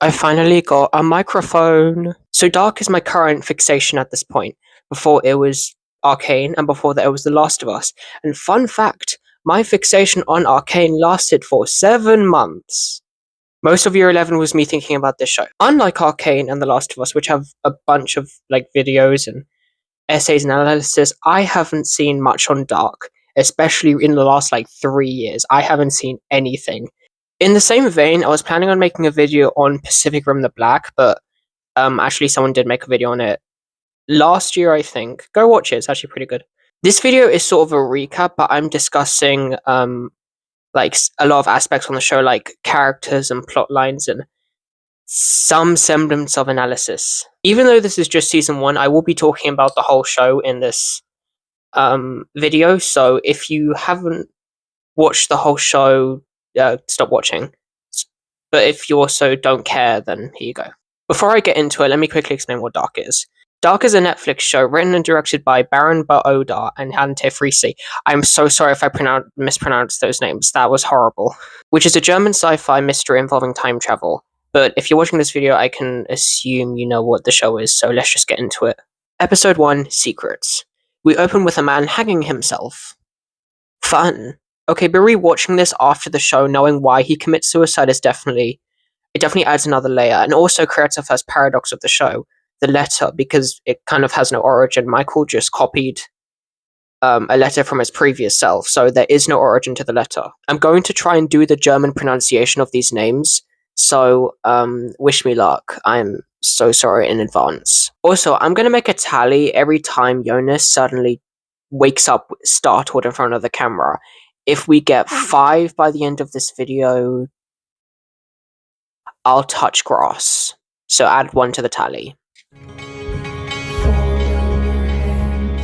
I finally got a microphone. So Dark is my current fixation at this point. Before it was Arcane, and before that it was The Last of Us. And fun fact, my fixation on Arcane lasted for 7 months. Most of year 11 was me thinking about this show. Unlike Arcane and The Last of Us, which have a bunch of videos and essays and analysis, I haven't seen much on Dark, especially in the last 3 years. I haven't seen anything. In the same vein, I was planning on making a video on Pacific Rim the Black, but actually someone did make a video on it last year, I think. Go watch it, it's actually pretty good. This video is sort of a recap, but I'm discussing a lot of aspects on the show, like characters and plot lines and some semblance of analysis. Even though this is just season 1, I will be talking about the whole show in this video, so if you haven't watched the whole show, stop watching. But if you also don't care, then here you go. Before I get into it, let me quickly explain what Dark is. Dark is a Netflix show written and directed by Baran Baodar and Ante Frisi. I'm so sorry if I mispronounced those names. That was horrible. Which is a German sci-fi mystery involving time travel. But if you're watching this video, I can assume you know what the show is, so let's just get into it. Episode 1, Secrets. We open with a man hanging himself. Fun. Okay, but rewatching this after the show, knowing why he commits suicide is definitely adds another layer, and also creates a first paradox of the show, the letter, because it kind of has no origin. Michael just copied a letter from his previous self, so there is no origin to the letter. I'm going to try and do the German pronunciation of these names, so wish me luck. I'm so sorry in advance. Also, I'm going to make a tally every time Jonas suddenly wakes up startled in front of the camera. If we get 5 by the end of this video, I'll touch grass. So add 1 to the tally.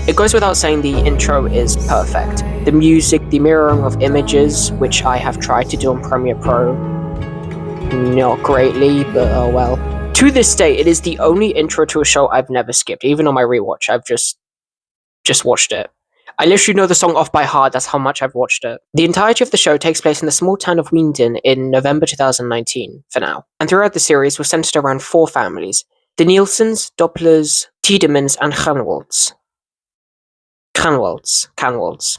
It goes without saying the intro is perfect. The music, the mirroring of images, which I have tried to do on Premiere Pro, not greatly, but oh well. To this day, it is the only intro to a show I've never skipped. Even on my rewatch, I've just watched it. I literally know the song off by heart, that's how much I've watched it. The entirety of the show takes place in the small town of Wienden in November 2019, for now. And throughout the series, we're centered around 4 families. The Nielsens, Dopplers, Tiedemans, and Canwolds.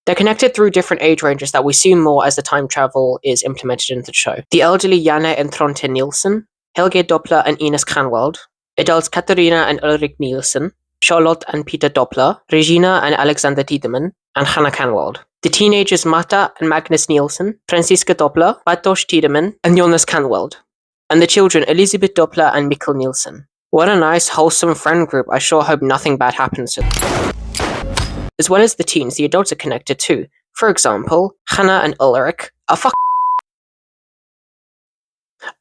They're connected through different age ranges that we see more as the time travel is implemented into the show. The elderly Janne and Tronte Nielsen, Helge Doppler and Ines Canwald, adults Katharina and Ulrich Nielsen, Charlotte and Peter Doppler, Regina and Alexander Tiedemann, and Hannah Canwald. The teenagers Mata and Magnus Nielsen, Franziska Doppler, Bartosz Tiedemann, and Jonas Canwald. And the children Elisabeth Doppler and Mikkel Nielsen. What a nice, wholesome friend group. I sure hope nothing bad happens to them. As well as the teens, the adults are connected too. For example, Hannah and Ulrich are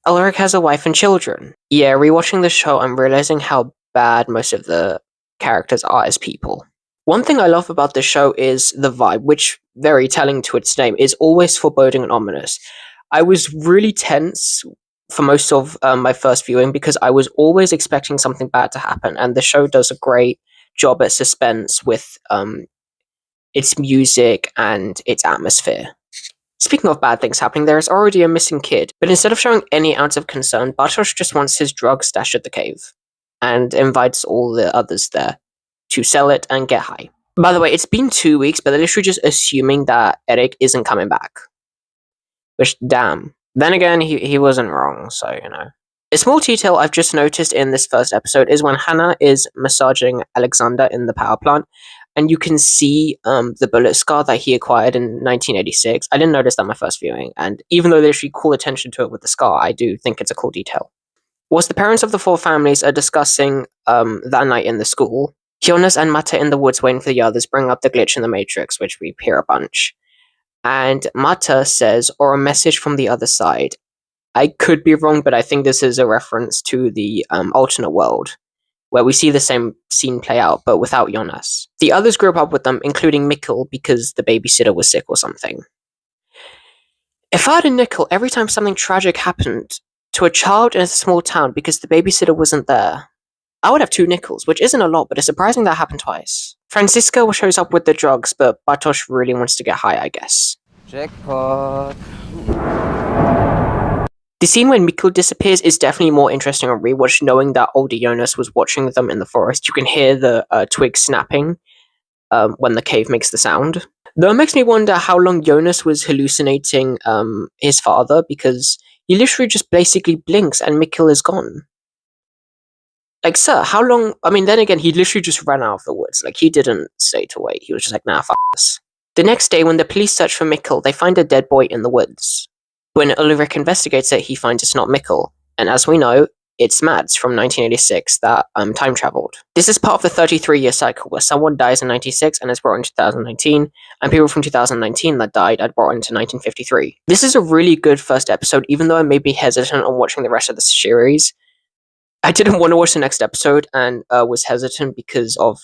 Ulrich has a wife and children. Yeah, rewatching the show, I'm realizing how bad most of the characters are as people. One thing I love about the show is the vibe, which, very telling to its name, is always foreboding and ominous. I was really tense for most of my first viewing because I was always expecting something bad to happen, and the show does a great job at suspense with its music and its atmosphere. Speaking of bad things happening, there is already a missing kid, but instead of showing any ounce of concern, Bartosz just wants his drug stashed at the cave, and invites all the others there to sell it and get high. By the way, it's been 2 weeks, but they're literally just assuming that Eric isn't coming back. Which, damn. Then again, he wasn't wrong, so, you know. A small detail I've just noticed in this first episode is when Hannah is massaging Alexander in the power plant, and you can see the bullet scar that he acquired in 1986. I didn't notice that my first viewing, and even though they actually call attention to it with the scar, I do think it's a cool detail. Whilst the parents of the 4 families are discussing that night in the school, Jonas and Mata in the woods waiting for the others bring up the glitch in the Matrix, which we hear a bunch. And Mata says, or a message from the other side. I could be wrong, but I think this is a reference to the alternate world, where we see the same scene play out, but without Jonas. The others grew up with them, including Mikkel, because the babysitter was sick or something. If I had a nickel every time something tragic happened to a child in a small town because the babysitter wasn't there, I would have 2 nickels, which isn't a lot, but it's surprising that happened twice. Franziska shows up with the drugs, but Bartosz really wants to get high, I guess. Jackpot. The scene when Mikkel disappears is definitely more interesting on rewatch, knowing that older Jonas was watching them in the forest. You can hear the twig snapping when the cave makes the sound. Though it makes me wonder how long Jonas was hallucinating his father, because he literally just basically blinks and Mikkel is gone. Like, sir, how long? I mean, then again, he literally just ran out of the woods. Like, he didn't stay to wait. He was just like, nah, fuck this. The next day, when the police search for Mikkel, they find a dead boy in the woods. When Ulrich investigates it, he finds it's not Mikkel. And as we know, it's Mads from 1986 that time traveled. This is part of the 33-year cycle where someone dies in 96 and is brought in 2019, and people from 2019 that died are brought into 1953. This is a really good first episode, even though I may be hesitant on watching the rest of the series. I didn't want to watch the next episode and was hesitant because of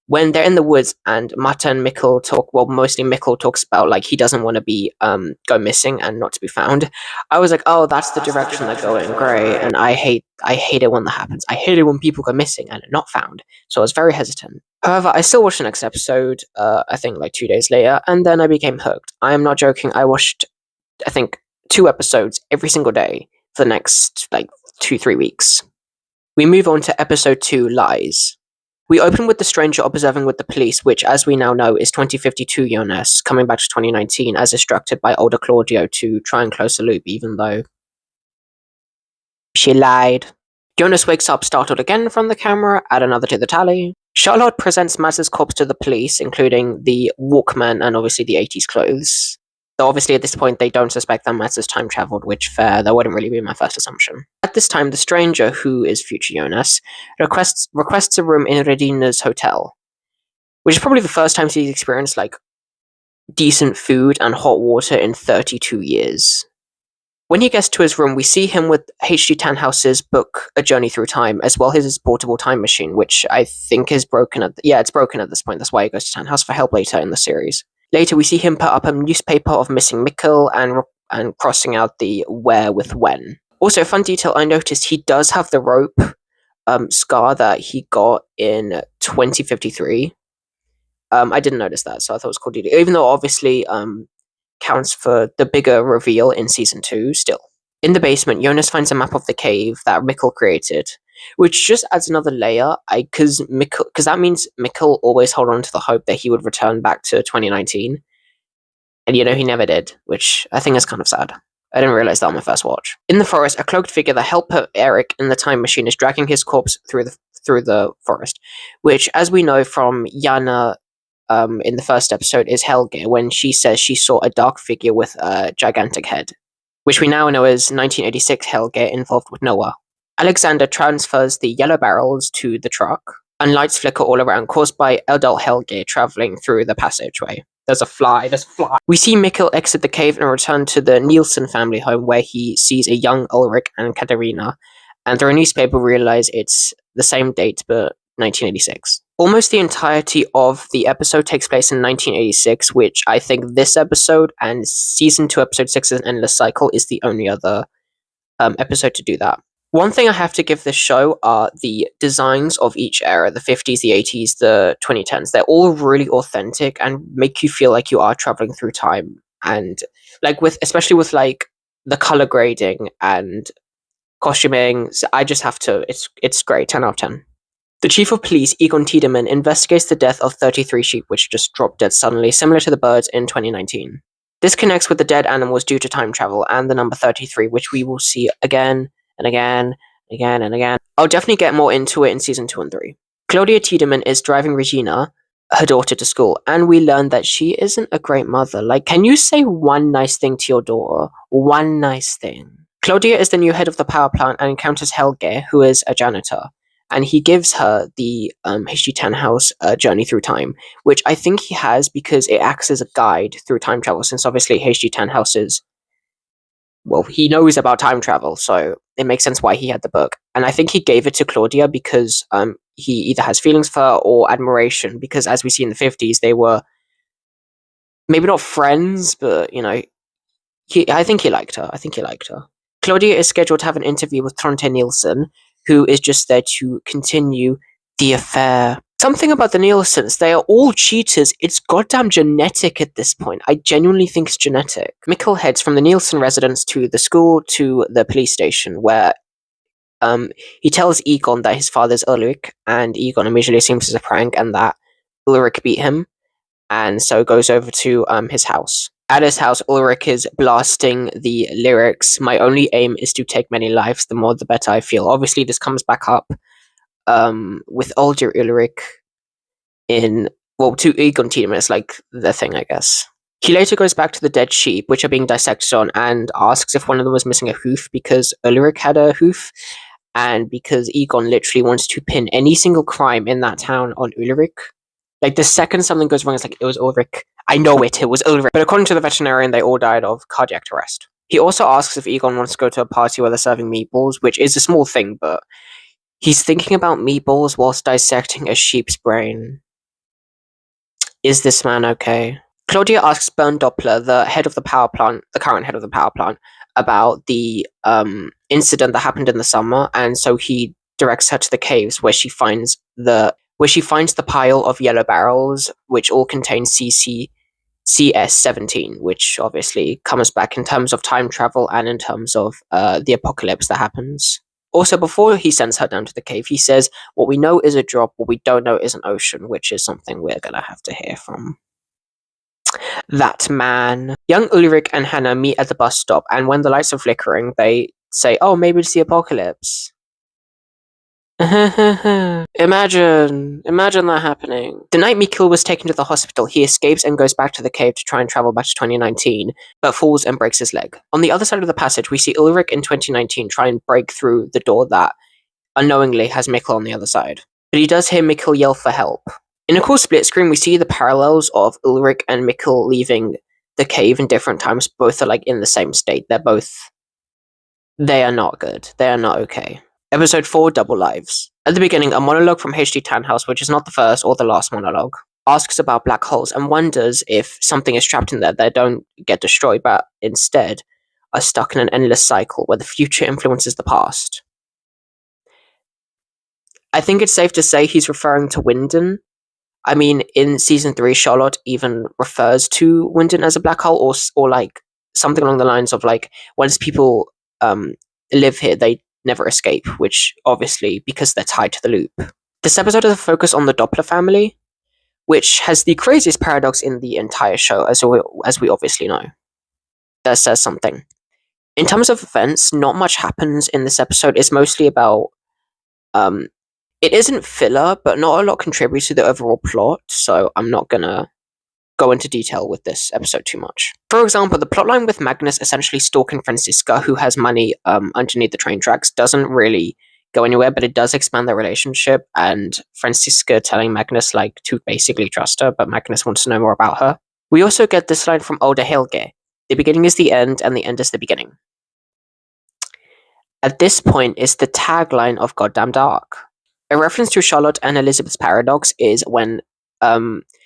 when they're in the woods and Mata and Mikkel talk, well, mostly Mikkel talks about, like, he doesn't want to be, go missing and not to be found. I was like, oh, that's the direction they're going, great, and I hate it when that happens. I hate it when people go missing and are not found, so I was very hesitant. However, I still watched the next episode, I think, like, 2 days later, and then I became hooked. I am not joking, I watched, I think, 2 episodes every single day for the next, like, 2-3 weeks. We move on to episode 2, Lies. We open with the stranger observing with the police, which, as we now know, is 2052 Jonas, coming back to 2019, as instructed by older Claudio to try and close the loop, even though she lied. Jonas wakes up startled again from the camera, add another to the tally. Charlotte presents Mads's corpse to the police, including the Walkman and obviously the 80s clothes. Though obviously at this point they don't suspect that Mads has time travelled, which fair, that wouldn't really be my first assumption. At this time, the stranger, who is future Jonas, requests a room in Redina's hotel, which is probably the first time he's experienced, like, decent food and hot water in 32 years. When he gets to his room, we see him with H.G. Tannhaus's book, A Journey Through Time, as well as his portable time machine, which I think is broken it's broken at this point, that's why he goes to Tannhaus for help later in the series. Later, we see him put up a newspaper of missing Mikkel and crossing out the where with when. Also, a fun detail I noticed, he does have the rope scar that he got in 2053. I didn't notice that, so I thought it was cool detail. Even though obviously counts for the bigger reveal in season 2 still. In the basement, Jonas finds a map of the cave that Mikkel created, which just adds another layer, because that means Mikkel always held on to the hope that he would return back to 2019. And he never did, which I think is kind of sad. I didn't realize that on my first watch. In the forest, a cloaked figure that helped Eric in the time machine is dragging his corpse through the forest, which, as we know from Yana in the first episode, is Helge, when she says she saw a dark figure with a gigantic head, which we now know is 1986 Helge involved with Noah. Alexander transfers the yellow barrels to the truck, and lights flicker all around, caused by adult Helge traveling through the passageway. There's a fly. We see Mikkel exit the cave and return to the Nielsen family home, where he sees a young Ulrich and Katarina, and through a newspaper realize it's the same date, but 1986. Almost the entirety of the episode takes place in 1986, which I think this episode and season 2 episode 6 is an endless cycle is the only other episode to do that. One thing I have to give this show are the designs of each era, the 50s, the 80s, the 2010s. They're all really authentic and make you feel like you are traveling through time. And like especially with like the color grading and costuming, so I just have to, it's great, 10 out of 10. The chief of police, Egon Tiedemann, investigates the death of 33 sheep which just dropped dead suddenly, similar to the birds in 2019. This connects with the dead animals due to time travel and the number 33, which we will see again and again, again and again. I'll definitely get more into it in season 2 and 3. Claudia Tiedemann is driving Regina, her daughter, to school, and we learn that she isn't a great mother. Like, can you say one nice thing to your daughter? One nice thing. Claudia is the new head of the power plant and encounters Helge, who is a janitor, and he gives her the H.G. Tannhaus Journey Through Time, which I think he has because it acts as a guide through time travel, since obviously H.G. Tannhaus is, well, he knows about time travel, so it makes sense why he had the book. And I think he gave it to Claudia because he either has feelings for her or admiration, because as we see in the 50s, they were maybe not friends, but, I think he liked her. Claudia is scheduled to have an interview with Tronte Nielsen, who is just there to continue the affair. Something about the Nielsen's, they are all cheaters. It's goddamn genetic at this point. I genuinely think it's genetic. Mikkel heads from the Nielsen residence to the school to the police station, where he tells Egon that his father's Ulrich, and Egon immediately assumes it's a prank and that Ulrich beat him, and so goes over to his house. At his house, Ulrich is blasting the lyrics. My only aim is to take many lives, the more the better I feel. Obviously, this comes back up with older Ulrich in, well, to Egon Tiedemann, it's like the thing, I guess. He later goes back to the dead sheep, which are being dissected on, and asks if one of them was missing a hoof because Ulrich had a hoof, and because Egon literally wants to pin any single crime in that town on Ulrich. Like, the second something goes wrong, it's like, it was Ulrich. I know it was Ulrich. But according to the veterinarian, they all died of cardiac arrest. He also asks if Egon wants to go to a party where they're serving meatballs, which is a small thing, but he's thinking about meatballs whilst dissecting a sheep's brain. Is this man okay? Claudia asks Bernd Doppler, the head of the power plant, the current head of the power plant, about the incident that happened in the summer, and so he directs her to the caves where she finds the pile of yellow barrels, which all contain CS-17, which obviously comes back in terms of time travel and in terms of the apocalypse that happens. Also, before he sends her down to the cave, he says, what we know is a drop, what we don't know is an ocean, which is something we're gonna have to hear from that man. Young Ulrich and Hannah meet at the bus stop, and when the lights are flickering, they say, oh, maybe it's the apocalypse. Imagine that happening. The night Mikkel was taken to the hospital, he escapes and goes back to the cave to try and travel back to 2019, but falls and breaks his leg. On the other side of the passage, we see Ulrich in 2019 try and break through the door that unknowingly has Mikkel on the other side. But he does hear Mikkel yell for help. In a cool split screen, we see the parallels of Ulrich and Mikkel leaving the cave in different times. Both are like in the same state. They are not good. They are not okay. Episode 4, Double Lives. At the beginning, a monologue from H.D. Tannhaus, which is not the first or the last monologue, asks about black holes and wonders if something is trapped in there that don't get destroyed, but instead are stuck in an endless cycle where the future influences the past. I think it's safe to say he's referring to Winden. I mean, in season 3, Charlotte even refers to Winden as a black hole, or like something along the lines of like, once people live here, they never escape, which obviously because they're tied to the loop. This episode is a focus on the Doppler family, which has the craziest paradox in the entire show, as we obviously know. That says something. In terms of events, not much happens in this episode. It's mostly about it isn't filler, but not a lot contributes to the overall plot, so I'm not gonna go into detail with this episode too much. For example, the plotline with Magnus essentially stalking Franziska, who has money underneath the train tracks, doesn't really go anywhere, but it does expand their relationship, and Franziska telling Magnus like to basically trust her, but Magnus wants to know more about her. We also get this line from Older Helge: the beginning is the end, and the end is the beginning. At this point is the tagline of Goddamn Dark. A reference to Charlotte and Elizabeth's paradox is when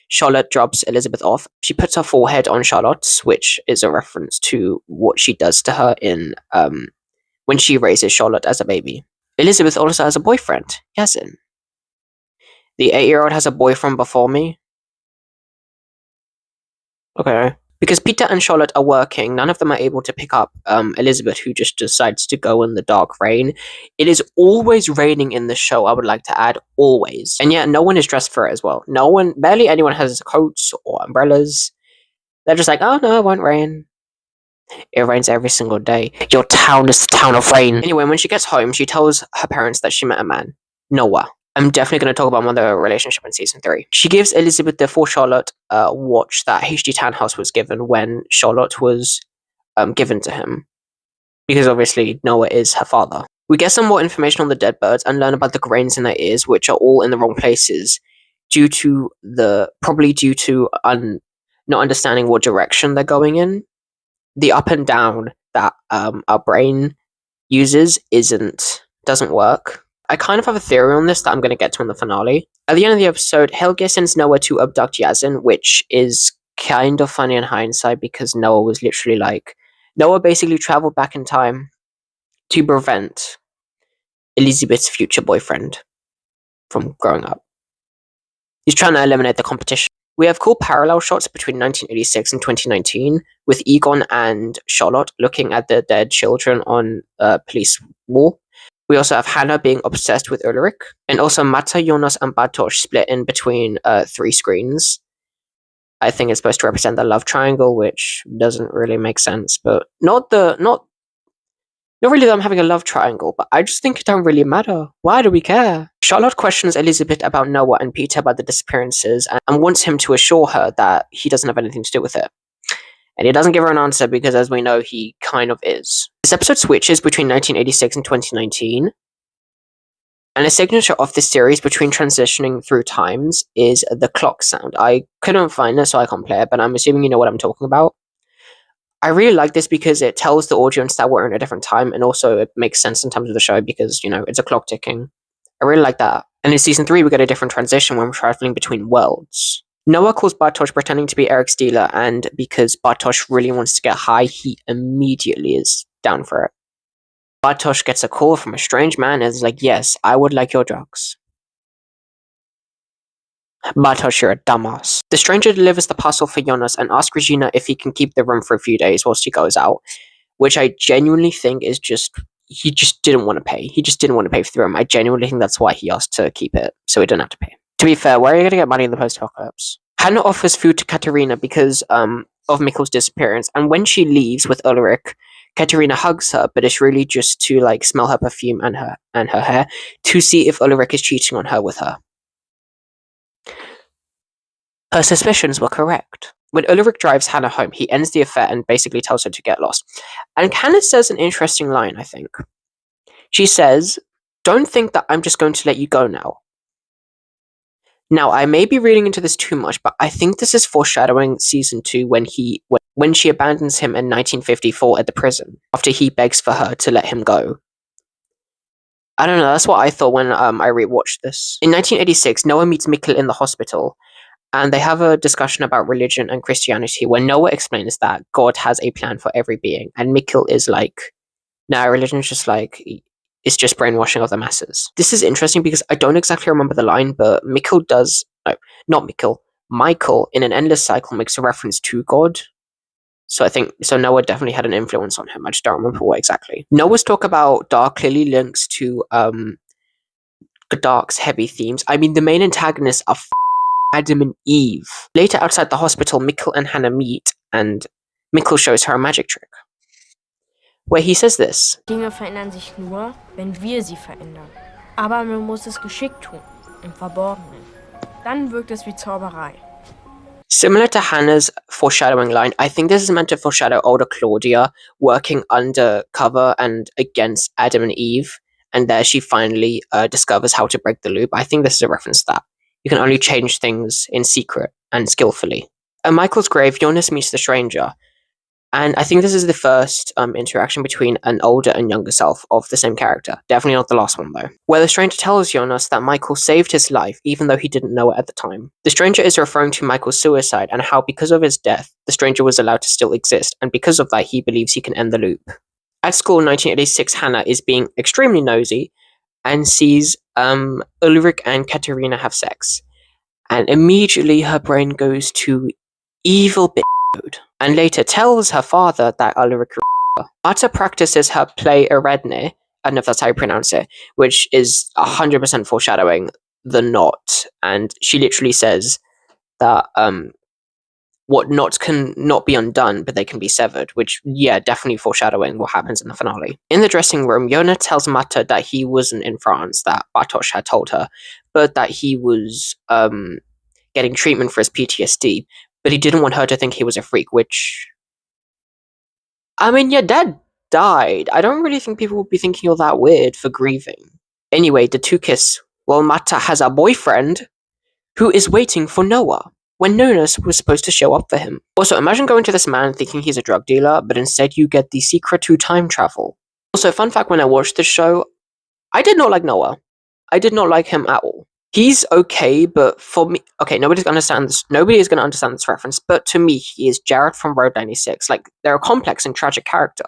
Charlotte drops Elizabeth off. She puts her forehead on Charlotte's, which is a reference to what she does to her in when she raises Charlotte as a baby. Elizabeth also has a boyfriend, Yasin. The 8-year-old has a boyfriend before me. Okay. Because Peter and Charlotte are working, none of them are able to pick up Elizabeth, who just decides to go in the dark rain. It is always raining in the show, I would like to add, always. And yet, no one is dressed for it as well. Barely anyone has coats or umbrellas. They're just like, oh no, it won't rain. It rains every single day. Your town is the town of rain. Anyway, when she gets home, she tells her parents that she met a man, Noah. I'm definitely going to talk about their relationship in season 3. She gives Elizabeth the For Charlotte watch that H.D. Tannhaus was given when Charlotte was given to him. Because obviously Noah is her father. We get some more information on the dead birds and learn about the grains in their ears, which are all in the wrong places, probably due to not understanding what direction they're going in. The up and down that our brain uses doesn't work. I kind of have a theory on this that I'm going to get to in the finale. At the end of the episode, Helge sends Noah to abduct Yasin, which is kind of funny in hindsight because Noah was literally like... Noah basically traveled back in time to prevent Elizabeth's future boyfriend from growing up. He's trying to eliminate the competition. We have cool parallel shots between 1986 and 2019, with Egon and Charlotte looking at their dead children on a police wall. We also have Hannah being obsessed with Ulrich, and also Mata, Jonas, and Bartosz split in between 3 screens. I think it's supposed to represent the love triangle, which doesn't really make sense, but not really them having a love triangle, but I just think it don't really matter. Why do we care? Charlotte questions Elizabeth about Noah and Peter about the disappearances and wants him to assure her that he doesn't have anything to do with it. And he doesn't give her an answer because, as we know, he kind of is. This episode switches between 1986 and 2019. And a signature of this series between transitioning through times is the clock sound. I couldn't find it, so I can't play it, but I'm assuming you know what I'm talking about. I really like this because it tells the audience that we're in a different time, and also it makes sense in terms of the show because, you know, it's a clock ticking. I really like that. And in season 3, we get a different transition when we're traveling between worlds. Noah calls Bartosz pretending to be Eric's dealer, and because Bartosz really wants to get high, he immediately is down for it. Bartosz gets a call from a strange man and is like, yes, I would like your drugs. Bartosz, you're a dumbass. The stranger delivers the parcel for Jonas and asks Regina if he can keep the room for a few days whilst he goes out, which I genuinely think is he just didn't want to pay. He just didn't want to pay for the room. I genuinely think that's why he asked to keep it, so he didn't have to pay. To be fair, where are you going to get money in the post-apocalypse? Hannah offers food to Katerina because of Mikkel's disappearance, and when she leaves with Ulrich, Katerina hugs her, but it's really just to like smell her perfume and her hair to see if Ulrich is cheating on her with her. Her suspicions were correct. When Ulrich drives Hannah home, he ends the affair and basically tells her to get lost. And Hannah says an interesting line, I think. She says, "Don't think that I'm just going to let you go now." Now, I may be reading into this too much, but I think this is foreshadowing season 2 when she abandons him in 1954 at the prison, after he begs for her to let him go. I don't know, that's what I thought when I rewatched this. In 1986, Noah meets Mikkel in the hospital, and they have a discussion about religion and Christianity, where Noah explains that God has a plan for every being, and Mikkel is like, nah, religion is just like, it's just brainwashing of the masses. This is interesting because I don't exactly remember the line, but Michael, in an endless cycle makes a reference to God. So I think, Noah definitely had an influence on him. I just don't remember what exactly. Noah's talk about Dark clearly links to Dark's heavy themes. I mean, the main antagonists are Adam and Eve. Later outside the hospital, Mikkel and Hannah meet, and Mikkel shows her a magic trick, where he says this. Dinge verändern sich nur, wenn wir sie verändern. Aber man muss es geschickt tun, im Verborgenen. Dann wirkt es wie Zauberei. Similar to Hannah's foreshadowing line, I think this is meant to foreshadow older Claudia working undercover and against Adam and Eve, and there she finally discovers how to break the loop. I think this is a reference to that. You can only change things in secret and skillfully. At Michael's grave, Jonas meets the stranger, and I think this is the first interaction between an older and younger self of the same character. Definitely not the last one, though. Where the stranger tells Jonas that Michael saved his life, even though he didn't know it at the time. The stranger is referring to Michael's suicide and how, because of his death, the stranger was allowed to still exist, and because of that, he believes he can end the loop. At school in 1986, Hannah is being extremely nosy and sees Ulrich and Katerina have sex. And immediately her brain goes to evil bitch mode, and later tells her father that Ulrich. Marta practices her play Eredne, I don't know if that's how you pronounce it, which is 100% foreshadowing the knot, and she literally says that what knots can not be undone, but they can be severed, which, yeah, definitely foreshadowing what happens in the finale. In the dressing room, Yona tells Marta that he wasn't in France, that Bartosz had told her, but that he was getting treatment for his PTSD, but he didn't want her to think he was a freak, which... I mean, your dad died. I don't really think people would be thinking you're that weird for grieving. Anyway, the two kiss. Well, Marta has a boyfriend who is waiting for Noah, when Jonas was supposed to show up for him. Also, imagine going to this man thinking he's a drug dealer, but instead you get the secret to time travel. Also, fun fact, when I watched this show, I did not like Noah. I did not like him at all. He's okay, but for me... Okay, nobody is going to understand this reference, but to me, he is Jared from Road 96. Like, they're a complex and tragic character.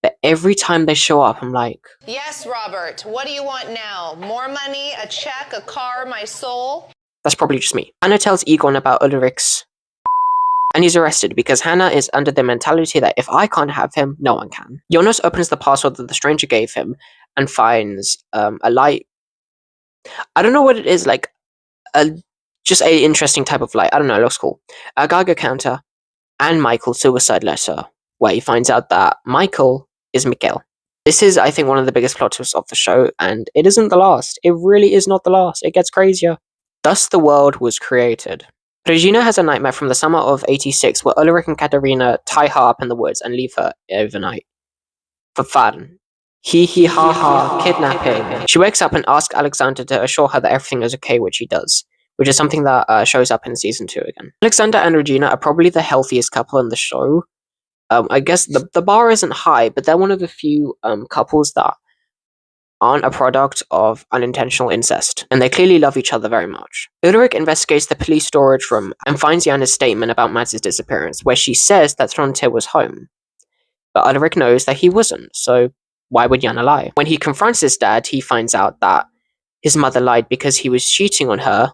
But every time they show up, I'm like... Yes, Robert, what do you want now? More money, a check, a car, my soul? That's probably just me. Hannah tells Egon about Ulrich's, and he's arrested because Hannah is under the mentality that if I can't have him, no one can. Jonas opens the password that the stranger gave him and finds a light. I don't know what it is, like just a interesting type of light. I don't know, it looks cool. A Geiger counter and Michael's suicide letter, where he finds out that Michael is Mikhail. This is, I think, one of the biggest plot twists of the show, and it isn't the last. It really is not the last. It gets crazier. Thus the world was created. Regina has a nightmare from the summer of 86 where Ulrich and Katerina tie her up in the woods and leave her overnight. For fun. Hee hee ha ha, kidnapping. She wakes up and asks Alexander to assure her that everything is okay, which he does, which is something that shows up in season 2 again. Alexander and Regina are probably the healthiest couple in the show. I guess the bar isn't high, but they're one of the few couples that aren't a product of unintentional incest, and they clearly love each other very much. Ulrich investigates the police storage room and finds Jana's statement about Mads' disappearance, where she says that Tronte was home. But Ulrich knows that he wasn't, so why would Jana lie? When he confronts his dad, he finds out that his mother lied because he was cheating on her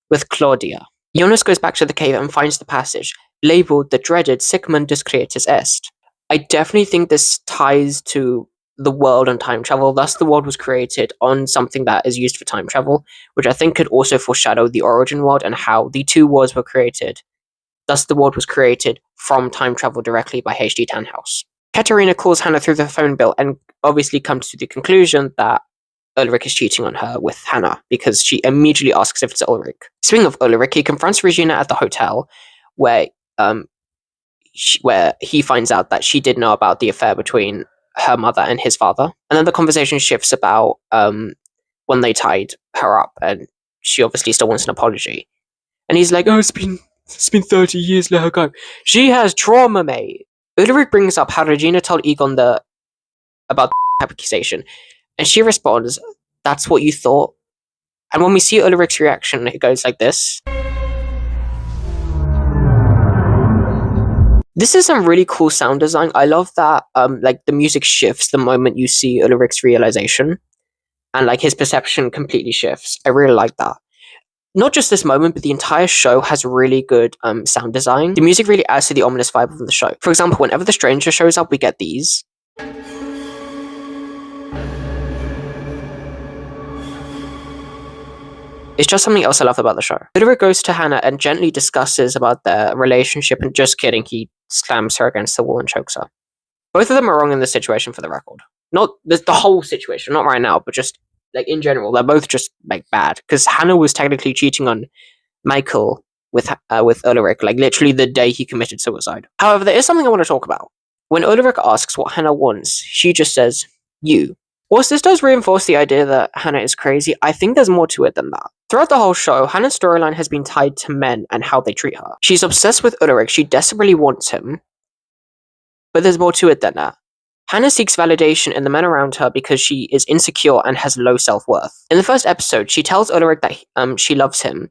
with Claudia. Jonas goes back to the cave and finds the passage, labeled the dreaded Sigmundus Creatus Est. I definitely think this ties to the world and time travel, thus the world was created on something that is used for time travel, which I think could also foreshadow the origin world and how the two worlds were created. Thus the world was created from time travel directly by H.D. Tannhaus. Katerina calls Hannah through the phone bill and obviously comes to the conclusion that Ulrich is cheating on her with Hannah because she immediately asks if it's Ulrich. Speaking of Ulrich, he confronts Regina at the hotel where he finds out that she did know about the affair between her mother and his father. And then the conversation shifts about when they tied her up, and she obviously still wants an apology. And he's like, oh, it's been 30 years, let her go. She has trauma, mate. Ulrich brings up how Regina told Egon about the accusation, and she responds, that's what you thought? And when we see Ulrich's reaction, it goes like this. This is some really cool sound design. I love that like the music shifts the moment you see Ulrich's realization, and like his perception completely shifts. I really like that. Not just this moment, but the entire show has really good sound design. The music really adds to the ominous vibe of the show. For example, whenever the stranger shows up, we get these. It's just something else I love about the show. Ulrich goes to Hannah and gently discusses about their relationship, and just kidding, he slams her against the wall and chokes her. Both of them are wrong in this situation, for the record. Not the whole situation, not right now, but just like in general, they're both just like bad. Because Hannah was technically cheating on Michael with Ulrich, like literally the day he committed suicide. However, there is something I want to talk about. When Ulrich asks what Hannah wants, she just says, you. Whilst this does reinforce the idea that Hannah is crazy, I think there's more to it than that. Throughout the whole show, Hannah's storyline has been tied to men and how they treat her. She's obsessed with Ulrich, she desperately wants him, but there's more to it than that. Hannah seeks validation in the men around her because she is insecure and has low self-worth. In the first episode, she tells Ulrich that she loves him,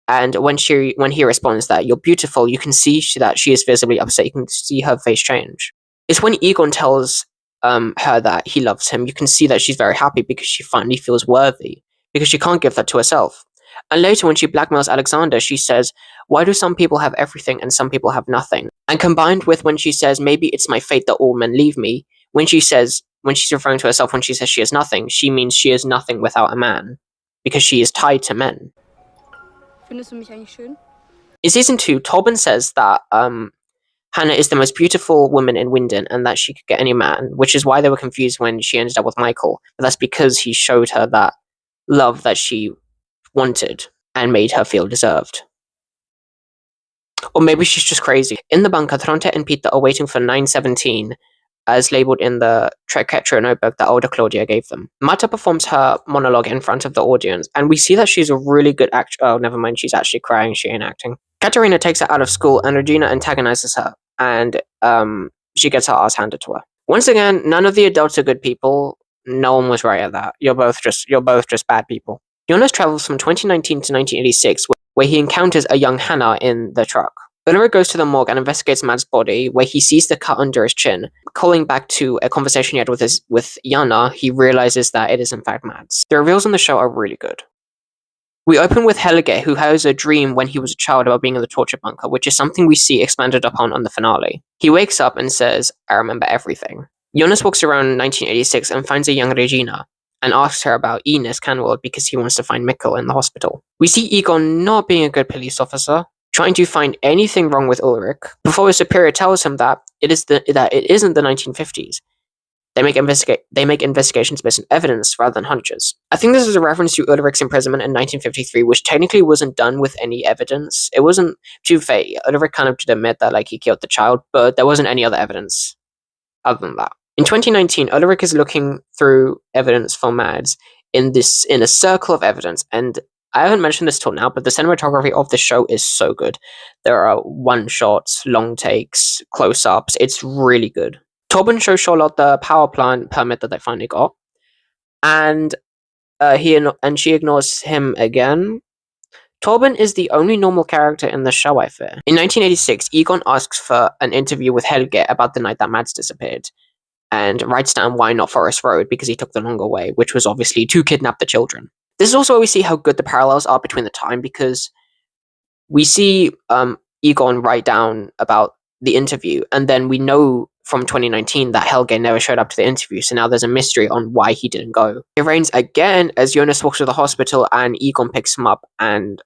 and when he responds that you're beautiful, you can see that she is visibly upset. You can see her face change. It's when Egon tells her that he loves him, you can see that she's very happy because she finally feels worthy, because she can't give that to herself. And later when she blackmails Alexander, she says, why do some people have everything and some people have nothing? And combined with when she says, maybe it's my fate that all men leave me, when she's referring to herself when she says she has nothing, she means she is nothing without a man, because she is tied to men. Findest du mich eigentlich schön? In season 2, Torben says that Hannah is the most beautiful woman in Winden and that she could get any man, which is why they were confused when she ended up with Michael. But that's because he showed her that love that she wanted and made her feel deserved. Or maybe she's just crazy. In the bunker, Tronte and Peter are waiting for 917, as labeled in the Capcut notebook that older Claudia gave them. Marta performs her monologue in front of the audience, and we see that she's a really good actor. Oh, never mind, she's actually crying, she ain't acting. Katerina takes her out of school, and Regina antagonizes her, and she gets her ass handed to her. Once again, none of the adults are good people. No one was right at that. You're both just bad people. Jonas travels from 2019 to 1986, where he encounters a young Hannah in the truck. Ulrich goes to the morgue and investigates Mads' body, where he sees the cut under his chin. Calling back to a conversation he had with Jana, he realizes that it is in fact Mads. The reveals on the show are really good. We open with Helge, who has a dream when he was a child about being in the torture bunker, which is something we see expanded upon on the finale. He wakes up and says, "I remember everything." Jonas walks around 1986 and finds a young Regina, and asks her about Ines Canwald because he wants to find Mikkel in the hospital. We see Egon not being a good police officer, trying to find anything wrong with Ulrich, before his superior tells him that it isn't the 1950s. They make investigations based on evidence rather than hunches. I think this is a reference to Ulrich's imprisonment in 1953, which technically wasn't done with any evidence. It wasn't too fake. Ulrich kind of did admit that he killed the child, but there wasn't any other evidence other than that. In 2019, Ulrich is looking through evidence for Mads in a circle of evidence, and I haven't mentioned this till now, but the cinematography of the show is so good. There are one-shots, long takes, close-ups. It's really good. Torben shows Charlotte the power plant permit that they finally got, and she ignores him again. Torben is the only normal character in the show, I fear. In 1986, Egon asks for an interview with Helge about the night that Mads disappeared, and writes down why not Forest Road because he took the longer way, which was obviously to kidnap the children. This is also where we see how good the parallels are between the time, because we see Egon write down about the interview, and then we know from 2019 that Helge never showed up to the interview, so now there's a mystery on why he didn't go. It rains again as Jonas walks to the hospital, and Egon picks him up and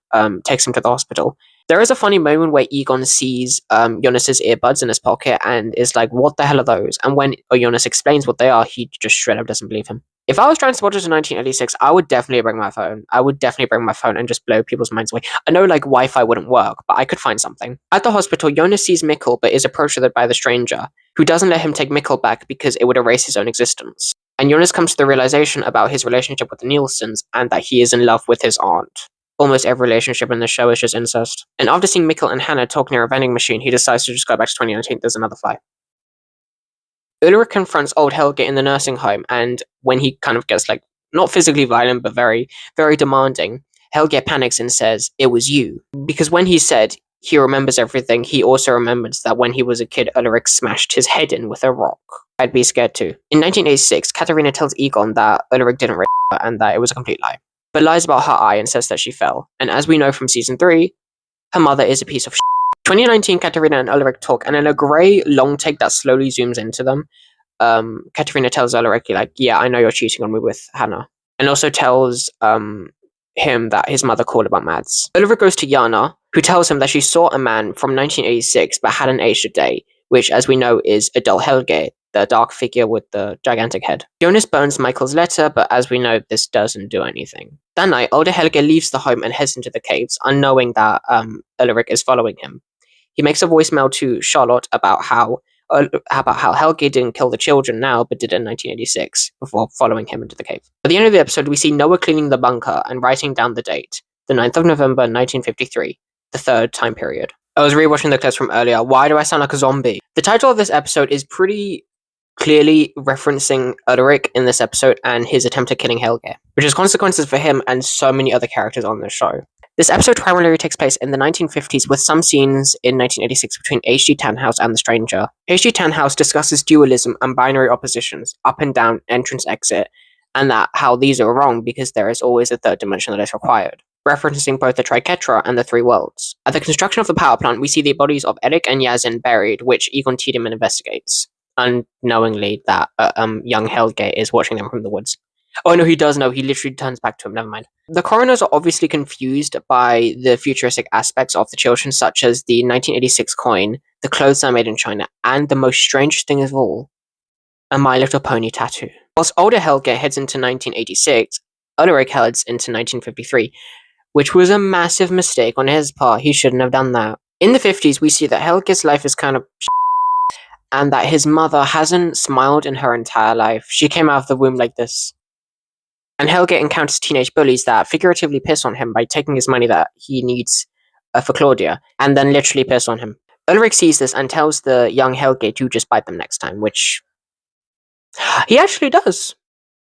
takes him to the hospital. There is a funny moment where Egon sees Jonas's earbuds in his pocket and is like, "What the hell are those?" And when Jonas explains what they are, he just straight up doesn't believe him. If I was trying to watch this in 1986, I would definitely bring my phone. I would definitely bring my phone and just blow people's minds away. I know Wi-Fi wouldn't work, but I could find something. At the hospital, Jonas sees Mikkel, but is approached by the stranger, who doesn't let him take Mikkel back because it would erase his own existence. And Jonas comes to the realization about his relationship with the Nielsens, and that he is in love with his aunt. Almost every relationship in the show is just incest. And after seeing Mikkel and Hannah talk near a vending machine, he decides to just go back to 2019. There's another fly. Ulrich confronts old Helge in the nursing home, and when he kind of gets not physically violent, but very, very demanding, Helge panics and says, "It was you." Because when he said he remembers everything, he also remembers that when he was a kid, Ulrich smashed his head in with a rock. I'd be scared too. In 1986, Katarina tells Egon that Ulrich didn't rape her and that it was a complete lie, but lies about her eye and says that she fell. And as we know from season 3, her mother is a piece of shit. 2019, Katarina and Ulrich talk, and in a grey long take that slowly zooms into them, Katarina tells Ulrich, "Yeah, I know you're cheating on me with Hannah," and also tells him that his mother called about Mads. Ulrich goes to Jana, who tells him that she saw a man from 1986 but hadn't aged a day, which, as we know, is adult Helge, the dark figure with the gigantic head. Jonas burns Michael's letter, but as we know, this doesn't do anything. That night, older Helge leaves the home and heads into the caves, unknowing that Ulrich is following him. He makes a voicemail to Charlotte about how Helge didn't kill the children now, but did in 1986, before following him into the cave. At the end of the episode, we see Noah cleaning the bunker and writing down the date, the 9th of November, 1953, the third time period. I was rewatching the clips from earlier. Why do I sound like a zombie? The title of this episode is pretty clearly referencing Ulrich in this episode and his attempt at killing Helge, which has consequences for him and so many other characters on the show. This episode primarily takes place in the 1950s, with some scenes in 1986 between H.G. Tannhaus and the stranger. H.G. Tannhaus discusses dualism and binary oppositions, up and down, entrance, exit, and how these are wrong because there is always a third dimension that is required, referencing both the Triquetra and the three worlds. At the construction of the power plant, we see the bodies of Eric and Yazin buried, which Egon Tiedemann investigates, unknowingly that young Helge is watching them from the woods. Oh no, he does know. He literally turns back to him. Never mind. The coroners are obviously confused by the futuristic aspects of the children, such as the 1986 coin, the clothes are made in China, and the most strange thing of all, a My Little Pony tattoo. Whilst older Helge heads into 1986, Ulrich heads into 1953, which was a massive mistake on his part. He shouldn't have done that. In the 50s, we see that Helge's life is kind of and that his mother hasn't smiled in her entire life. She came out of the womb like this. And Helge encounters teenage bullies that figuratively piss on him by taking his money that he needs for Claudia, and then literally piss on him. Ulrich sees this and tells the young Helge to just bite them next time, which he actually does.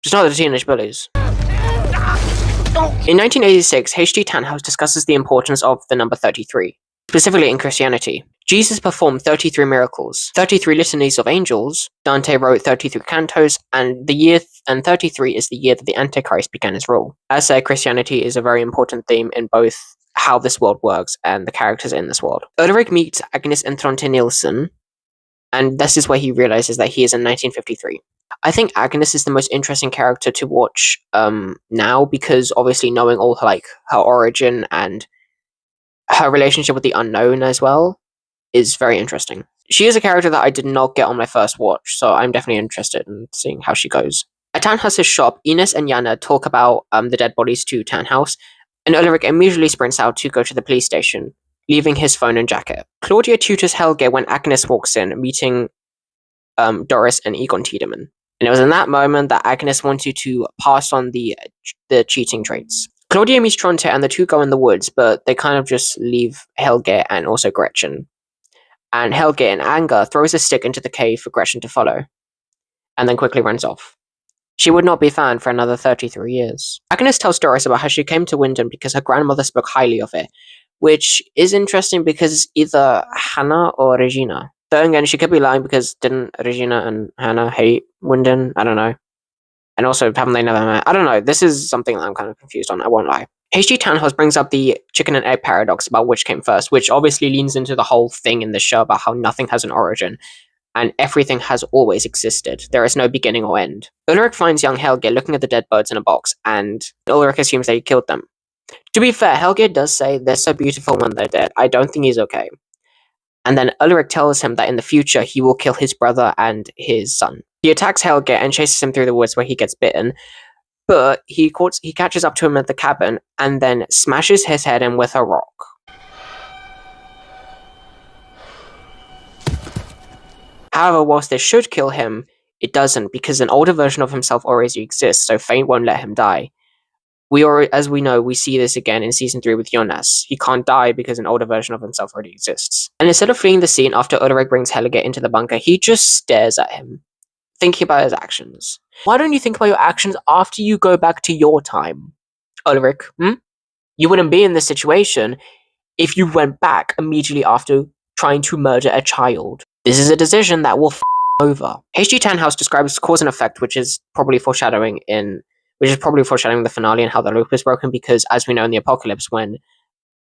Just not the teenage bullies. In 1986, H.G. Tannhaus discusses the importance of the number 33, specifically in Christianity. Jesus performed 33 miracles, 33 litanies of angels. Dante wrote 33 cantos, and 33 is the year that the Antichrist began his rule. As said, Christianity is a very important theme in both how this world works and the characters in this world. Ulrich meets Agnes and Tronte Nielsen, and this is where he realizes that he is in 1953. I think Agnes is the most interesting character to watch now, because obviously knowing all her origin and her relationship with the unknown as well is very interesting. She is a character that I did not get on my first watch, so I'm definitely interested in seeing how she goes. At Tannhaus's shop, Ines and Jana talk about the dead bodies to Tannhaus, and Ulrich immediately sprints out to go to the police station, leaving his phone and jacket. Claudia tutors Helge when Agnes walks in, meeting Doris and Egon Tiedemann. And it was in that moment that Agnes wanted to pass on the cheating traits. Claudia meets Tronte and the two go in the woods, but they kind of just leave Helge and also Gretchen. And Helge, in anger, throws a stick into the cave for Gretchen to follow, and then quickly runs off. She would not be found for another 33 years. Agnes tells Doris about how she came to Winden because her grandmother spoke highly of it, which is interesting because it's either Hannah or Regina. Though again, she could be lying because didn't Regina and Hannah hate Winden? I don't know. And also, haven't they never met? I don't know. This is something that I'm kind of confused on, I won't lie. H.G. Tannhaus brings up the chicken and egg paradox about which came first, which obviously leans into the whole thing in the show about how nothing has an origin, and everything has always existed. There is no beginning or end. Ulrich finds young Helge looking at the dead birds in a box, and Ulrich assumes that he killed them. To be fair, Helge does say they're so beautiful when they're dead. I don't think he's okay. And then Ulrich tells him that in the future he will kill his brother and his son. He attacks Helge and chases him through the woods where he gets bitten, but he catches up to him at the cabin and then smashes his head in with a rock. However, whilst this should kill him, it doesn't, because an older version of himself already exists, so fate won't let him die. As we know, we see this again in season 3 with Jonas. He can't die because an older version of himself already exists. And instead of fleeing the scene after Ulrich brings Helge into the bunker, he just stares at him, thinking about his actions. Why don't you think about your actions after you go back to your time, Ulrich? You wouldn't be in this situation if you went back immediately after trying to murder a child. This is a decision that will over. H.G. Tannhaus describes cause and effect, which is probably foreshadowing the finale and how the loop is broken, because as we know in the apocalypse, when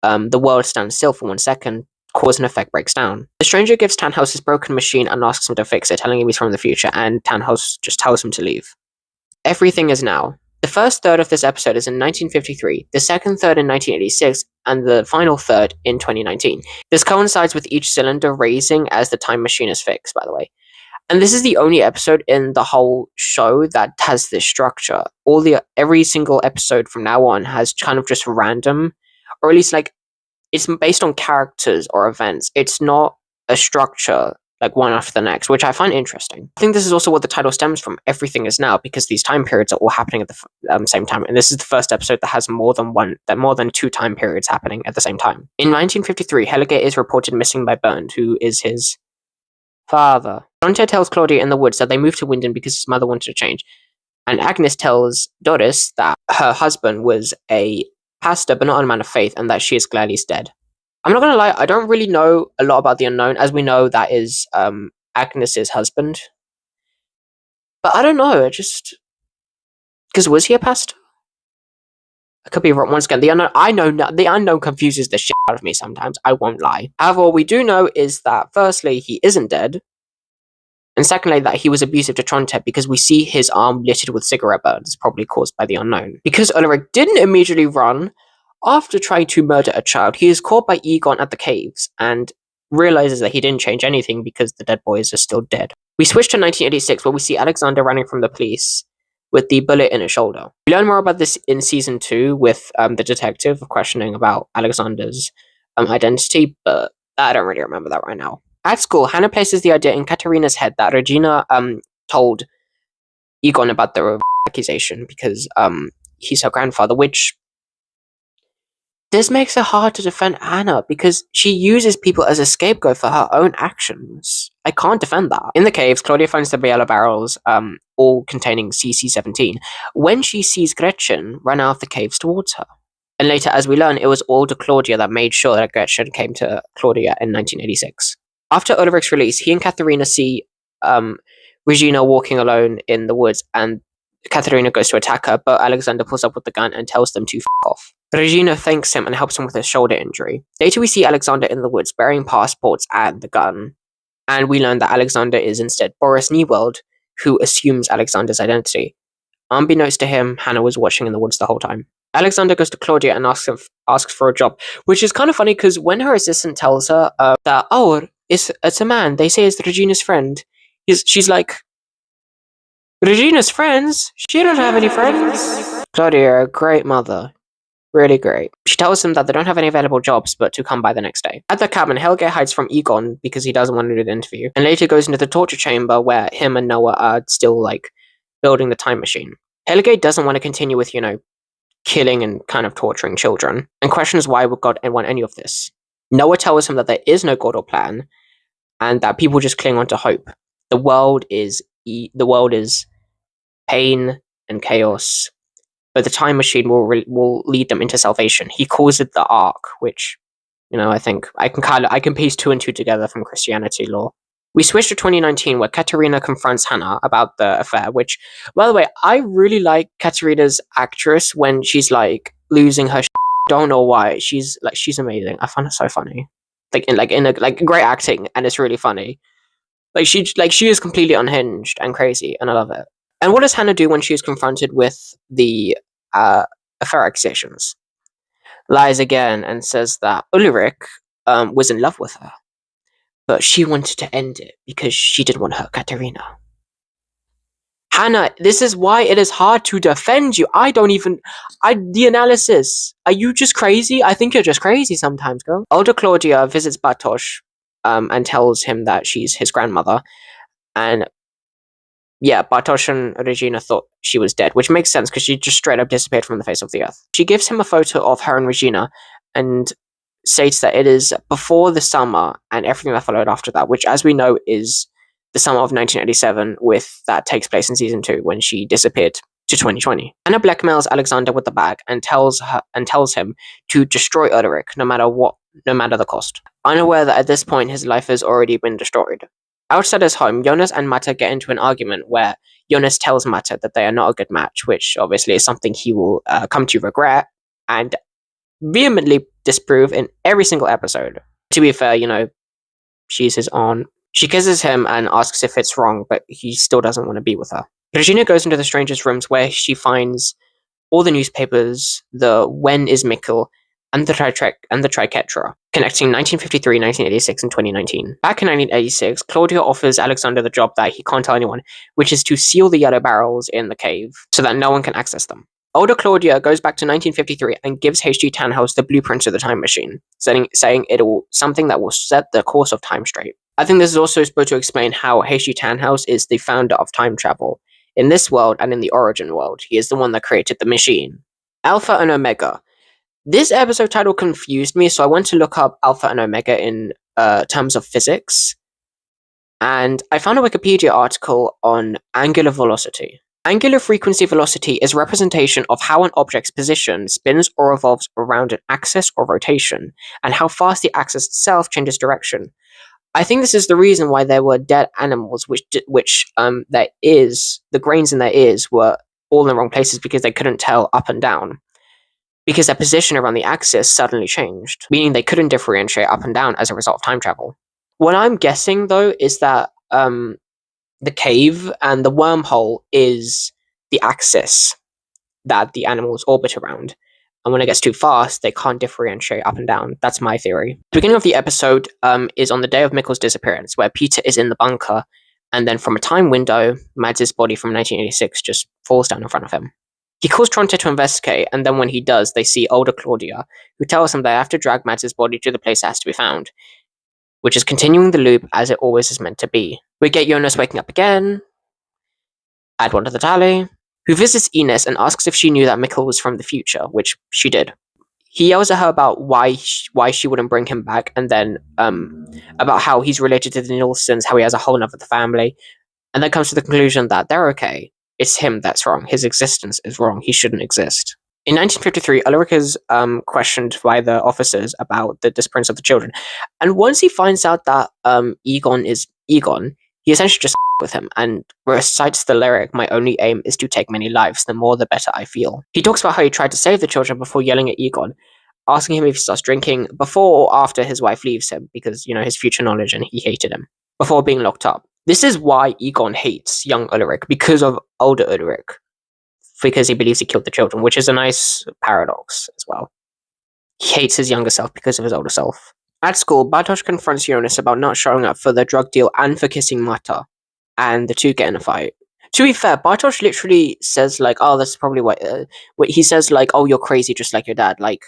the world stands still for 1 second, cause and effect breaks down. The stranger gives Tannhaus his broken machine and asks him to fix it, telling him he's from the future, and Tannhaus just tells him to leave. Everything is now. The first third of this episode is in 1953, the second third in 1986, and the final third in 2019. This coincides with each cylinder raising as the time machine is fixed, by the way. And this is the only episode in the whole show that has this structure. Every single episode from now on has kind of just random, or at least it's based on characters or events. It's not a structure like one after the next, which I find interesting. I think this is also what the title stems from. Everything is now, because these time periods are all happening at the same time. And this is the first episode that has more than 2 time periods happening at the same time. In 1953, Helge is reported missing by Bernd, who is his father. Dante tells Claudia in the woods that they moved to Winden because his mother wanted to change. And Agnes tells Doris that her husband was a pastor but not a man of faith, and that she is glad he's dead. I'm not gonna lie, I don't really know a lot about the unknown. As we know, that is Agnes's husband. But I don't know, because was he a pastor? I could be wrong. Once again, the unknown confuses the shit out of me sometimes, I won't lie. However, what we do know is that firstly, he isn't dead, and secondly, that he was abusive to Tronte, because we see his arm littered with cigarette burns, probably caused by the unknown. Because Ulrich didn't immediately run after trying to murder a child, he is caught by Egon at the caves, and realizes that he didn't change anything because the dead boys are still dead. We switch to 1986, where we see Alexander running from the police with the bullet in his shoulder. We learn more about this in season 2 with the detective questioning about Alexander's identity, but I don't really remember that right now. At school, Hannah places the idea in Katarina's head that Regina told Egon about the accusation because he's her grandfather, which this makes it hard to defend Anna because she uses people as a scapegoat for her own actions. I can't defend that. In the caves, Claudia finds the yellow barrels, all containing CC-17, when she sees Gretchen run out of the caves towards her. And later, as we learn, it was older Claudia that made sure that Gretchen came to Claudia in 1986. After Ulrich's release, he and Katharina see Regina walking alone in the woods, and Katharina goes to attack her, but Alexander pulls up with the gun and tells them to f off. Regina thanks him and helps him with his shoulder injury. Later, we see Alexander in the woods bearing passports and the gun, and we learn that Alexander is instead Boris Niewald, who assumes Alexander's identity. Unbeknownst to him, Hannah was watching in the woods the whole time. Alexander goes to Claudia and asks for a job, which is kind of funny because when her assistant tells her that, oh, it's a man, they say it's Regina's friend, she's like, Regina's friends? She don't have any friends. Claudia, a great mother. Really great. She tells him that they don't have any available jobs, but to come by the next day. At the cabin, Helge hides from Egon because he doesn't want to do the interview, and later goes into the torture chamber where him and Noah are still, building the time machine. Helge doesn't want to continue with, killing and kind of torturing children, and questions why would God want any of this. Noah tells him that there is no God or plan, and that people just cling on to hope. The world is pain and chaos, but the time machine will lead them into salvation. He calls it the Ark, which, I think I can piece 2 and 2 together from Christianity lore. We switch to 2019, where Katerina confronts Hannah about the affair, which, by the way, I really like Katerina's actress when she's, losing her Don't know why. She's amazing. I find her so funny. Great acting, and it's really funny. She is completely unhinged and crazy, and I love it. And what does Hannah do when she is confronted with the affair accusations? Lies again and says that Ulrich was in love with her, but she wanted to end it because she didn't want to hurt Katerina. Hannah, this is why it is hard to defend you. The analysis. Are you just crazy? I think you're just crazy sometimes, girl. Older Claudia visits Bartosz and tells him that she's his grandmother. And yeah, Bartosz and Regina thought she was dead, which makes sense because she just straight up disappeared from the face of the earth. She gives him a photo of her and Regina and states that it is before the summer and everything that followed after that, which, as we know, is the summer of 1987, that takes place in season 2 when she disappeared to 2020. Anna blackmails Alexander with the bag and tells him to destroy Ulrich no matter the cost. Unaware that at this point his life has already been destroyed. Outside his home, Jonas and Mata get into an argument where Jonas tells Mata that they are not a good match, which obviously is something he will come to regret and vehemently disprove in every single episode. To be fair, she's his aunt. She kisses him and asks if it's wrong, but he still doesn't want to be with her. Regina goes into the stranger's rooms where she finds all the newspapers, the When is Mikkel, and the Triquetra, connecting 1953, 1986, and 2019. Back in 1986, Claudia offers Alexander the job that he can't tell anyone, which is to seal the yellow barrels in the cave so that no one can access them. Older Claudia goes back to 1953 and gives H.G. Tannhaus the blueprint of the time machine, saying something that will set the course of time straight. I think this is also supposed to explain how H.G. Tannhaus is the founder of time travel. In this world and in the origin world, he is the one that created the machine. Alpha and Omega. This episode title confused me, so I went to look up Alpha and Omega in terms of physics, and I found a Wikipedia article on angular velocity. Angular frequency velocity is a representation of how an object's position spins or revolves around an axis or rotation, and how fast the axis itself changes direction. I think this is the reason why there were dead animals, the grains in their ears were all in the wrong places because they couldn't tell up and down. Because their position around the axis suddenly changed, meaning they couldn't differentiate up and down as a result of time travel. What I'm guessing, though, is that the cave and the wormhole is the axis that the animals orbit around. And when it gets too fast, they can't differentiate up and down. That's my theory. The beginning of the episode is on the day of Mikkel's disappearance, where Peter is in the bunker, and then from a time window, Mads' body from 1986 just falls down in front of him. He calls Tronte to investigate, and then when he does, they see older Claudia, who tells him they have to drag Mads' body to the place it has to be found, which is continuing the loop as it always is meant to be. We get Jonas waking up again, add 1 to the tally, who visits Ines and asks if she knew that Mikkel was from the future, which she did. He yells at her about why she wouldn't bring him back, and then about how he's related to the Nielsen's, how he has a whole other family, and then comes to the conclusion that they're okay. It's him that's wrong. His existence is wrong. He shouldn't exist. In 1953, Ulrich is questioned by the officers about the disappearance of the children, and once he finds out that Egon is Egon, he essentially just with him and recites the lyric, "My only aim is to take many lives, the more the better I feel." He talks about how he tried to save the children before yelling at Egon, asking him if he starts drinking before or after his wife leaves him, because, his future knowledge and he hated him, before being locked up. This is why Egon hates young Ulrich, because of older Ulrich, because he believes he killed the children, which is a nice paradox as well. He hates his younger self because of his older self. At school, Bartosz confronts Jonas about not showing up for the drug deal and for kissing Marta, and the two get in a fight. To be fair, Bartosz literally says, like, oh, that's probably why... he says, like, oh, you're crazy just like your dad. Like,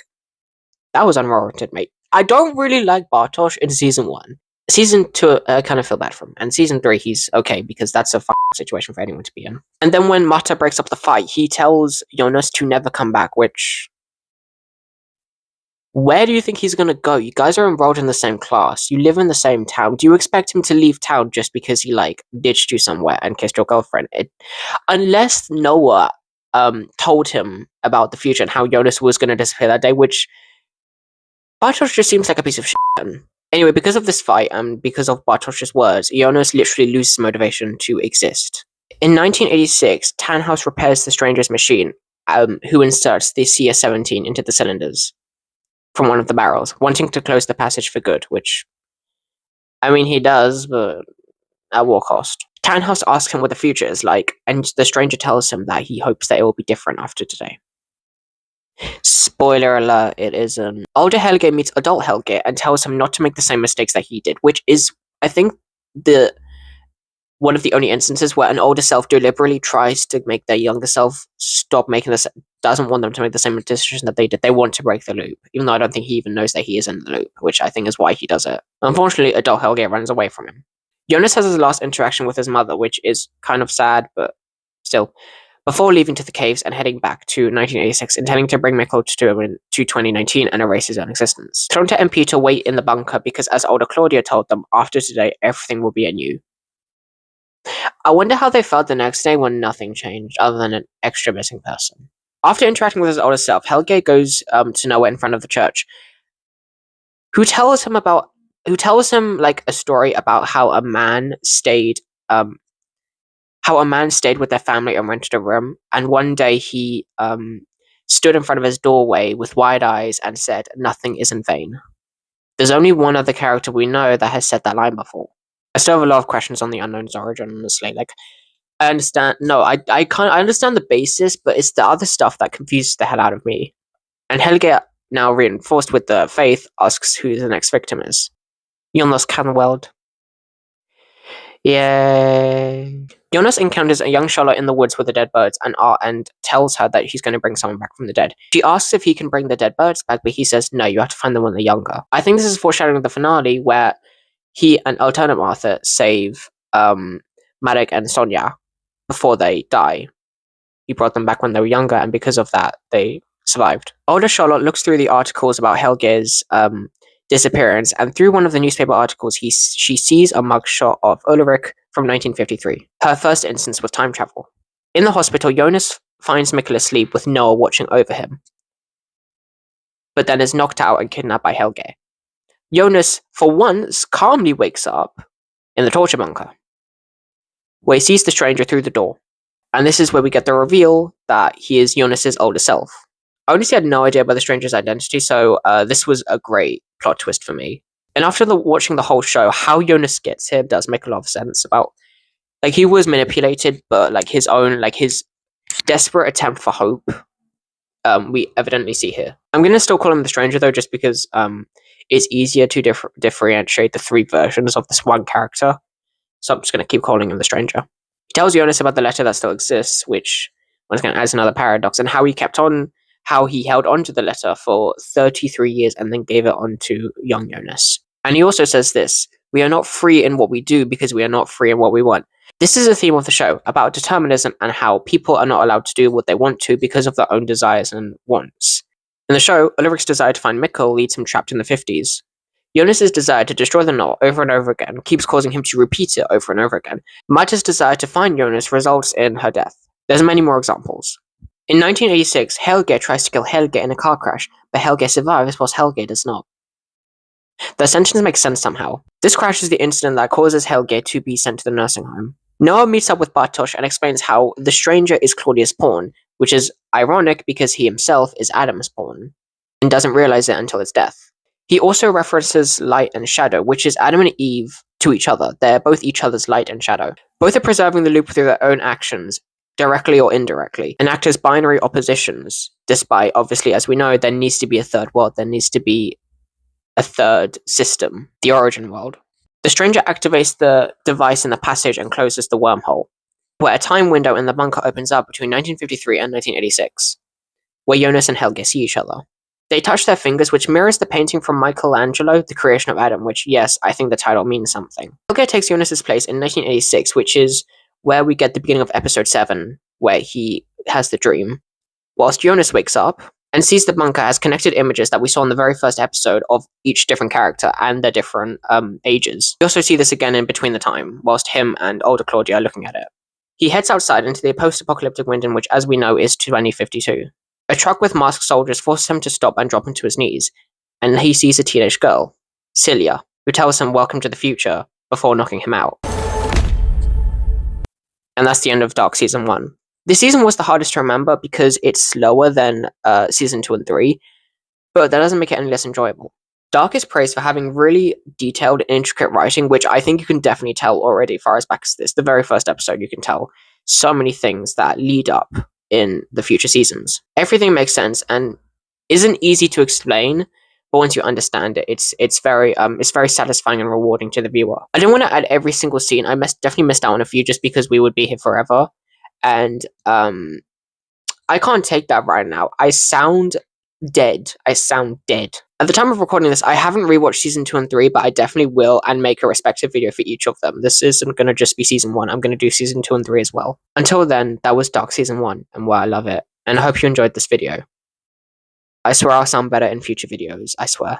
that was unwarranted, mate. I don't really like Bartosz in Season 1. Season 2, I kind of feel bad for him. And Season 3, he's okay, because that's a situation for anyone to be in. And then when Marta breaks up the fight, he tells Jonas to never come back, which... Where do you think he's gonna go? You guys are enrolled in the same class. You live in the same town. Do you expect him to leave town just because he, like, ditched you somewhere and kissed your girlfriend? Unless Noah told him about the future and how Jonas was gonna disappear that day, which... Bartosz just seems like a piece of shit. Anyway, because of this fight and because of Bartosz's words, Jonas literally loses motivation to exist. In 1986, Tannhaus repairs the Stranger's machine, who inserts the CS-17 into the cylinders from one of the barrels, wanting to close the passage for good, which, I mean, he does, but at what cost? Tannhaus asks him what the future is like, and the Stranger tells him that he hopes that it will be different after today. Spoiler alert, it isn't. Older Helge meets adult Helge and tells him not to make the same mistakes that he did, which is, I think, one of the only instances where an older self deliberately tries to make their younger self stop making this, doesn't want them to make the same decision that they did. They want to break the loop, even though I don't think he even knows that he is in the loop, which I think is why he does it. Unfortunately, adult Helge runs away from him. Jonas has his last interaction with his mother, which is kind of sad, but still, before leaving to the caves and heading back to 1986, intending to bring Mikkel to 2019 and erase his own existence. Tronte and Peter wait in the bunker because, as older Claudia told them, after today, everything will be anew. I wonder how they felt the next day when nothing changed, other than an extra missing person. After interacting with his older self, Helge goes to Noah in front of the church, who tells him like a story about how a man stayed with their family and rented a room, and one day he stood in front of his doorway with wide eyes and said, "Nothing is in vain." There's only one other character we know that has said that line before. I still have a lot of questions on the Unknown's origin, honestly. Like, I understand. No, I understand the basis, but it's the other stuff that confuses the hell out of me. And Helge, now reinforced with the faith, asks who the next victim is. Jonas Canweld. Yay. Jonas encounters a young Charlotte in the woods with the dead birds and tells her that he's going to bring someone back from the dead. She asks if he can bring the dead birds back, but he says, no, you have to find them when they're younger. I think this is foreshadowing the finale where he and alternate Martha save Marek and Sonia before they die. He brought them back when they were younger, and because of that, they survived. Older Charlotte looks through the articles about Helge's disappearance, and through one of the newspaper articles, she sees a mugshot of Ulrich from 1953, her first instance with time travel. In the hospital, Jonas finds Mikkel asleep with Noah watching over him, but then is knocked out and kidnapped by Helge. Jonas, for once, calmly wakes up in the torture bunker, where he sees the stranger through the door. And this is where we get the reveal that he is Jonas's older self. I honestly had no idea about the stranger's identity, so this was a great plot twist for me. And after watching the whole show, how Jonas gets here does make a lot of sense about, like, he was manipulated, but, like, his desperate attempt for hope, we evidently see here. I'm going to still call him the stranger, though, just because it's easier to differentiate the three versions of this one character. So I'm just going to keep calling him the stranger. He tells Jonas about the letter that still exists, which once again adds another paradox, and how he held on to the letter for 33 years and then gave it on to young Jonas. And he also says this: we are not free in what we do because we are not free in what we want. This is a theme of the show, about determinism and how people are not allowed to do what they want to because of their own desires and wants. In the show, Ulrich's desire to find Mikkel leads him trapped in the 50s. Jonas's desire to destroy the knot over and over again keeps causing him to repeat it over and over again. Marta's desire to find Jonas results in her death. There's many more examples. In 1986, Helge tries to kill Helge in a car crash, but Helge survives whilst Helge does not. The sentence makes sense somehow. This crash is the incident that causes Helge to be sent to the nursing home. Noah meets up with Bartosz and explains how the stranger is Claudia's pawn, which is ironic because he himself is Adam's pawn, and doesn't realize it until his death. He also references light and shadow, which is Adam and Eve to each other. They're both each other's light and shadow. Both are preserving the loop through their own actions, directly or indirectly, and act as binary oppositions, despite, obviously, as we know, there needs to be a third world, there needs to be a third system, the origin world. The stranger activates the device in the passage and closes the wormhole, where a time window in the bunker opens up between 1953 and 1986, where Jonas and Helge see each other. They touch their fingers, which mirrors the painting from Michelangelo, The Creation of Adam, which, yes, I think the title means something. Helge takes Jonas's place in 1986, which is where we get the beginning of episode 7, where he has the dream, whilst Jonas wakes up and sees the bunker as connected images that we saw in the very first episode of each different character and their different ages. We also see this again in between the time, whilst him and older Claudia are looking at it. He heads outside into the post-apocalyptic Winden, which, as we know, is 2052. A truck with masked soldiers forces him to stop and drop onto his knees, and he sees a teenage girl, Celia, who tells him welcome to the future before knocking him out. And that's the end of Dark Season 1. This season was the hardest to remember because it's slower than Season 2 and 3, but that doesn't make it any less enjoyable. Dark is praised for having really detailed and intricate writing, which I think you can definitely tell already far as back as this. The very first episode, you can tell so many things that lead up in the future seasons. Everything makes sense and isn't easy to explain, but once you understand it, it's very satisfying and rewarding to the viewer. I didn't want to add every single scene. I definitely missed out on a few just because we would be here forever, and I can't take that right now. I sound dead. At the time of recording this, I haven't rewatched season 2 and 3, but I definitely will and make a respective video for each of them. This isn't going to just be season 1. I'm going to do season 2 and 3 as well. Until then, that was Dark Season 1, and why I love it. And I hope you enjoyed this video. I swear I'll sound better in future videos. I swear.